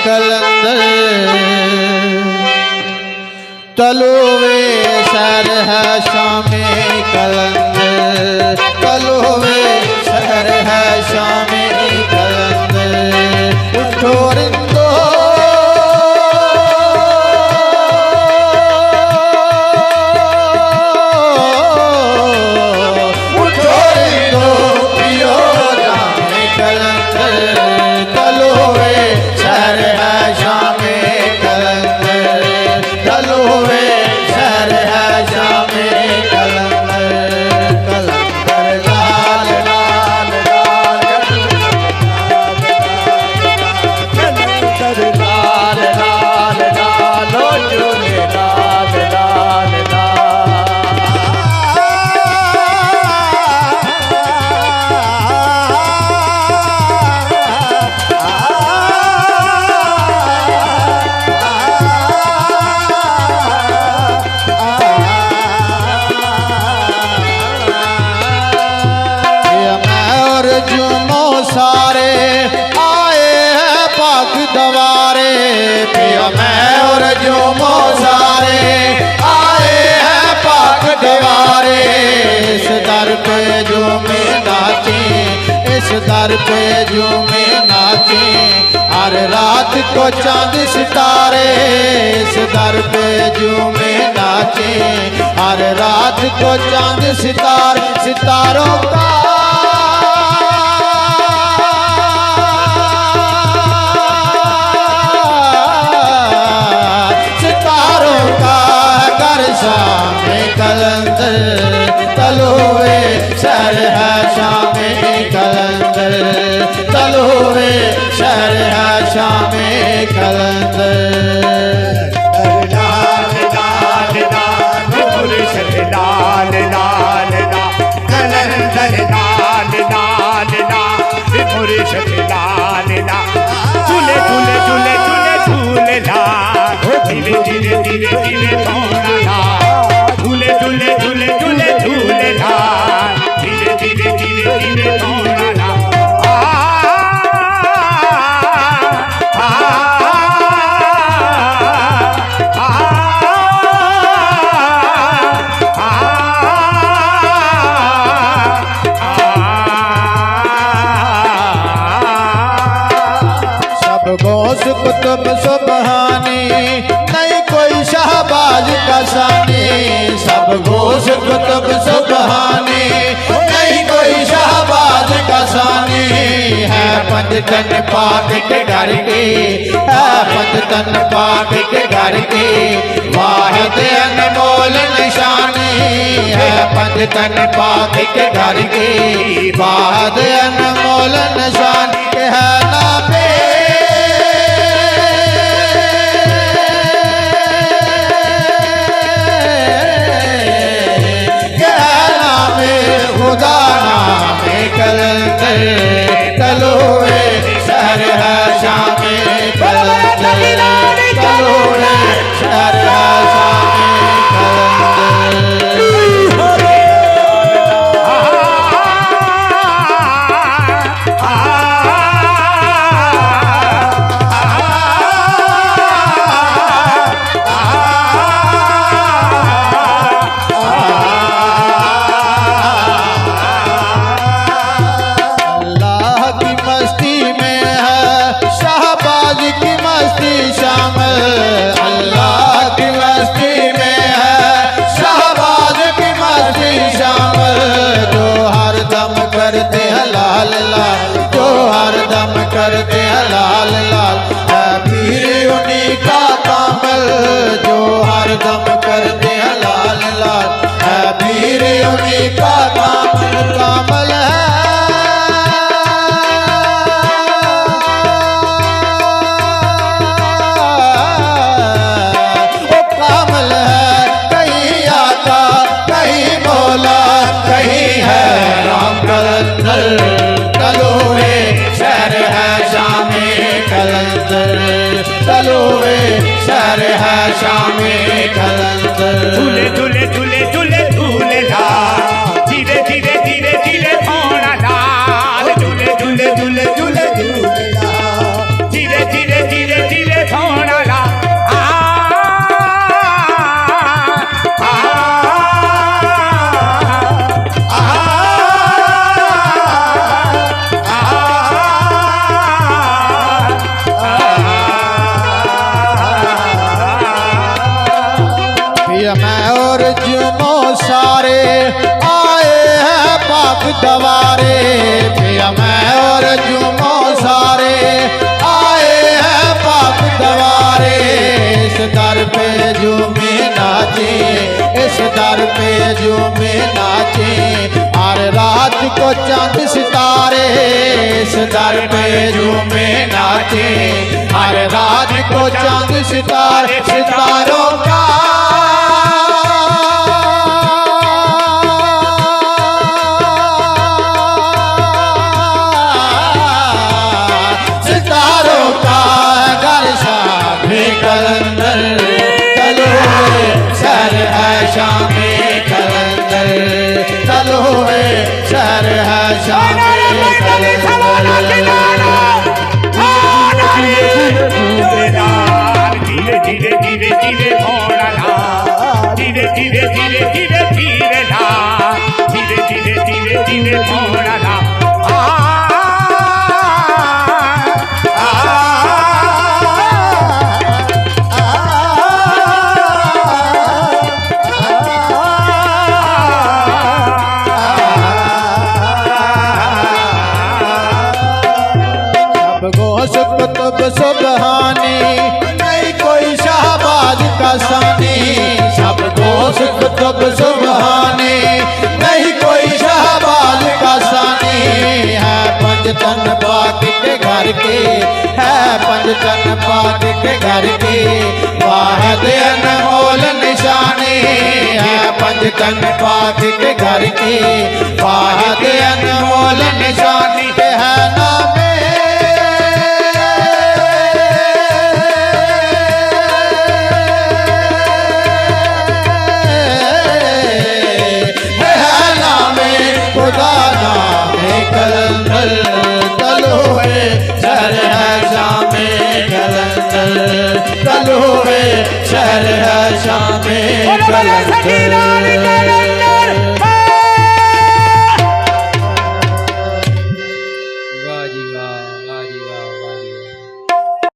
कलंदर तलोवे शहर है शामे कलंदर तलोवे शहर है शामे कलंदर उठो रिंदो उठो रिंदो पियो जामे कलंदर तलोवे शहर है शामे कलंदर तलोवे शहर है शामे कलंदर कलंदर लाल लाल लाल कलंदर लाल लाल लाल ओ झूले लाल लाल जुमो सारे आए हैं पाक दवारे पिया मैं और जुमो सारे आए हैं पाक दवारे इस दर पे झूमे नाचे इस दर पे झूमे नाचे हर रात को चांद सितारे इस दर पे झूमे नाचे हर रात को चांद सितारे सितारों का शामे कलंदर तलोवे शहर है शामे कलंदर तलोवे शहर है शामे कलंदर लाल लाल लाल पुरुष लाल लाल लाल कलंदर लाल लाल लाल पुरुष लाल लाल झूले झूले झूले झूले झूले लाल धीरे धीरे धीरे धीरे थोड़ा झूले झूले झूले झूले झूले लाल धीरे धीरे धीरे धीरे थोड़ा सब गौस कुतुब सुबहानी नहीं कोई शाहबाज का सानी सब गौस कुतुब सुबहानी नहीं कोई शाहबाज का सानी है पंजतन पाक के घर की है पंजतन पाक के घर की वाहिद अनमोल निशानी है पंजतन पाक के घर की वाहिद अनमोल निशान के है नामे खुदा नामे कलंदर तलोवे शहर है शामे कलंदर तलोवे शहर है शामे करते हलाल लाल जो हर दम करते हलाल लाल है पीर उन्हीं का कामल जो हर दम करते हलाल लाल है पीर उन्हीं का कामल कामल है वो कामल है कहीं आता कहीं मौला कहीं है राम कलंदर तलोवे शहर है शामे कलंदर तलोवे शहर है शामे कलंदर झूले झूले झूले झूले झूले लाल धीरे धीरे धीरे धीरे थोड़ा लाल झूले झूले झूले झूले झूले लाल धीरे धीरे धीरे धीरे सारे आए हैं पाक दवारे पिया मैं और जुमो सारे आए हैं पाक दवारे इस दर पे झूमे नाचे इस दर पे झूमे नाचे हर रात को चांद सितारे इस दर पे झूमे नाचे हर रात को चांद सितारे सितारों का सितारों का घर शामे कलंदर चलो सर है शामे कलंदर चलो सर है शामे कलंदर धीरे धीरे धीरे धीरे भोला धीरे धीरे धीरे धीरे धीरे ला धीरे धीरे धीरे धीरे भोला गोश कुतुब सुबहानी नहीं कोई शाहबाज का सानी सब गोश कुतुब सुबहानी नहीं कोई शाहबाज का सानी है पंजतन पाक के घर के है पंजतन पाक के घर के वाहद अनमोल निशानी है पंजतन पाक के घर के वाहद अनमोल निशानी है नाम खुदा नामे कलंदर चलो शहर है शामे कलंदर चलो शहर है शामे कलंदर